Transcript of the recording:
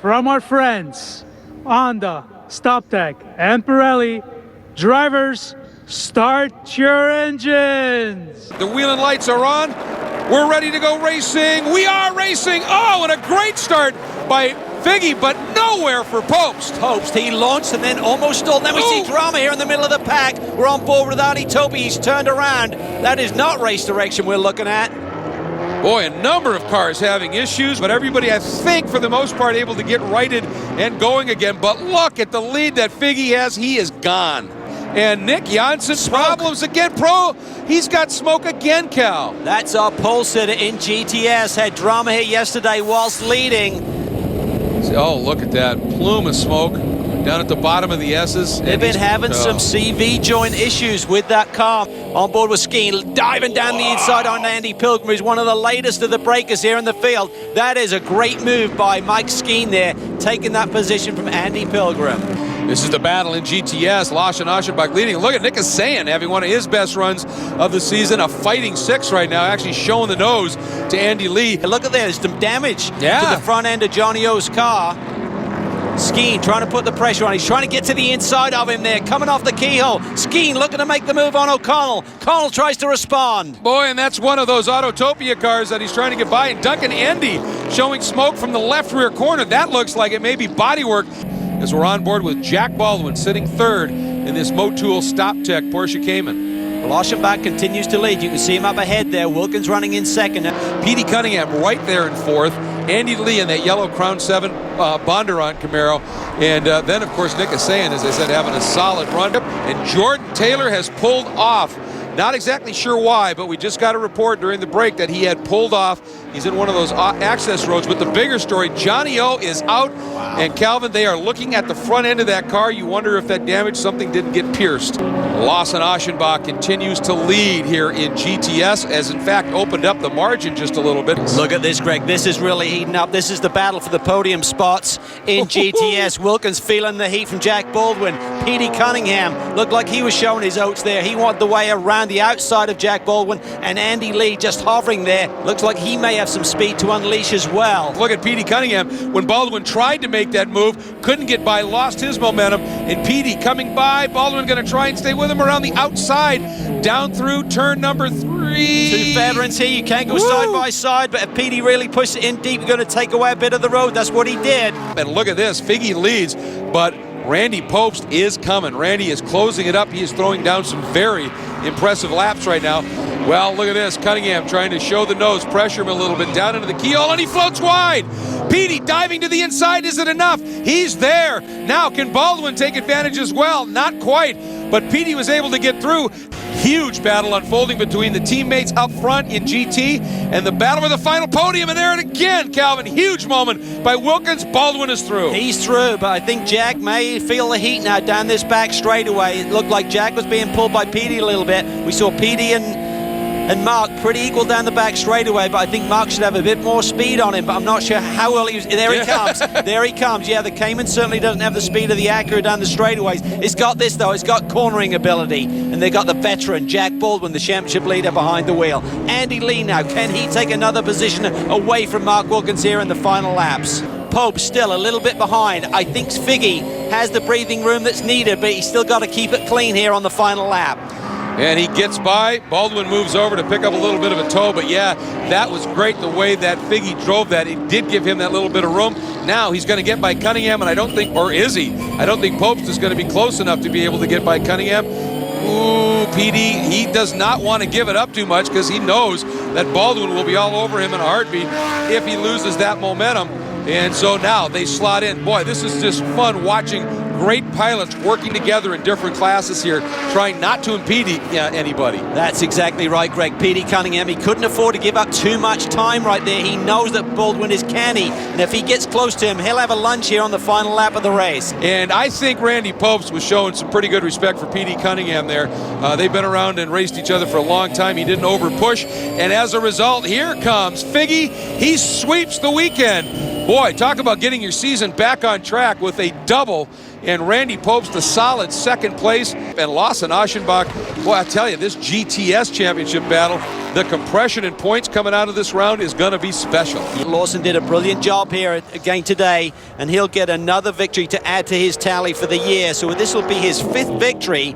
From our friends, Honda, StopTech, and Pirelli, drivers, start your engines! The wheel and lights are on. We're ready to go racing. We are racing. Oh, and a great start by Figgy, but nowhere for Popst. Popst, he launched and then almost stalled. Then we see drama here in the middle of the pack. We're on board with Artie Toby. He's turned around. That is not race direction we're looking at. Boy, a number of cars having issues, but everybody, I think, for the most part, able to get righted and going again. But look at the lead that Figgy has. He is gone. And Nick Janssen, problems again. He's got smoke again, Cal. That's our pole sitter in GTS. Had drama here yesterday whilst leading. Oh, look at that plume of smoke down at the bottom of the S's. They've been having some CV joint issues with that car. On board with Skeen, diving down the inside on Andy Pilgrim, who's one of the latest of the breakers here in the field. That is a great move by Mike Skeen there, taking that position from Andy Pilgrim. This is the battle in GTS. Losh and Aschenbach leading. Look at Nick Sayan having one of his best runs of the season. A fighting six right now, actually showing the nose to Andy Lee. Look at this, some damage to the front end of Johnny O's car. Skeen trying to put the pressure on. He's trying to get to the inside of him there, coming off the keyhole. Skeen looking to make the move on O'Connell. Connell tries to respond. Boy, and that's one of those Autotopia cars that he's trying to get by. And Duncan Indy showing smoke from the left rear corner. That looks like it may be bodywork, as we're on board with Jack Baldwin sitting third in this Motul StopTech Porsche Cayman. Well, Aschenbach continues to lead. You can see him up ahead there. Wilkins running in second. Petey Cunningham right there in fourth. Andy Lee in that yellow Crown 7 Bondurant Camaro. And then, of course, Nick Sayan, as I said, having a solid run. And Jordan Taylor has pulled off. Not exactly sure why, but we just got a report during the break that he had pulled off. He's in one of those access roads. But the bigger story, Johnny O is out. Wow. And Calvin, they are looking at the front end of that car. You wonder if that damage, something didn't get pierced. Lawson Aschenbach continues to lead here in GTS, as in fact opened up the margin just a little bit. Look at this, Greg. This is really heating up. This is the battle for the podium spots in GTS. Wilkins feeling the heat from Jack Baldwin. Petey Cunningham looked like he was showing his oats there. He wanted the way around the outside of Jack Baldwin, and Andy Lee just hovering there. Looks like he may have some speed to unleash as well. Look at Petey Cunningham. When Baldwin tried to make that move, couldn't get by, lost his momentum, and Petey coming by. Baldwin going to try and stay with him around the outside, down through turn number 3. Two veterans here. You can't go side by side, but if Petey really pushes it in deep, you're going to take away a bit of the road. That's what he did. And look at this. Figgy leads, but Randy Popst is coming. Randy is closing it up. He is throwing down some very impressive laps right now. Well, look at this. Cunningham trying to show the nose, pressure him a little bit down into the keyhole, and he floats wide. Petey diving to the inside. Is it enough? He's there. Now, can Baldwin take advantage as well? Not quite, but Petey was able to get through. Huge battle unfolding between the teammates up front in GT and the battle for the final podium. And there it again, Calvin. Huge moment by Wilkins. Baldwin is through. He's through, but I think Jack may feel the heat now down this back straightaway. It looked like Jack was being pulled by Petey a little bit. We saw Petey and Mark pretty equal down the back straightaway, but I think Mark should have a bit more speed on him, but I'm not sure how well he there he comes. There he comes. Yeah, the Cayman certainly doesn't have the speed of the Acura down the straightaways. It's got this, though. It's got cornering ability, and they got the veteran, Jack Baldwin, the championship leader, behind the wheel. Andy Lee now. Can he take another position away from Mark Wilkins here in the final laps? Pope still a little bit behind. I think Figgy has the breathing room that's needed, but he's still got to keep it clean here on the final lap. And he gets by. Baldwin moves over to pick up a little bit of a toe. But yeah, that was great the way that Figgy drove that. It did give him that little bit of room. Now he's going to get by Cunningham, and I don't think, or is he? I don't think Popst is going to be close enough to be able to get by Cunningham. Ooh, Petey, he does not want to give it up too much because he knows that Baldwin will be all over him in a heartbeat if he loses that momentum. And so now they slot in. Boy, this is just fun watching great pilots working together in different classes here, trying not to impede anybody. That's exactly right, Greg. Petey Cunningham, he couldn't afford to give up too much time right there. He knows that Baldwin is canny, and if he gets close to him, he'll have a lunge here on the final lap of the race. And I think Randy Popst was showing some pretty good respect for Petey Cunningham there. They've been around and raced each other for a long time. He didn't over push, and as a result, here comes Figgy. He sweeps the weekend. Boy, talk about getting your season back on track with a double, and Randy Pope's the solid second place, and Lawson Aschenbach. Boy, I tell you, this GTS championship battle, the compression and points coming out of this round is going to be special. Lawson did a brilliant job here again today, and he'll get another victory to add to his tally for the year. So this will be his 5th victory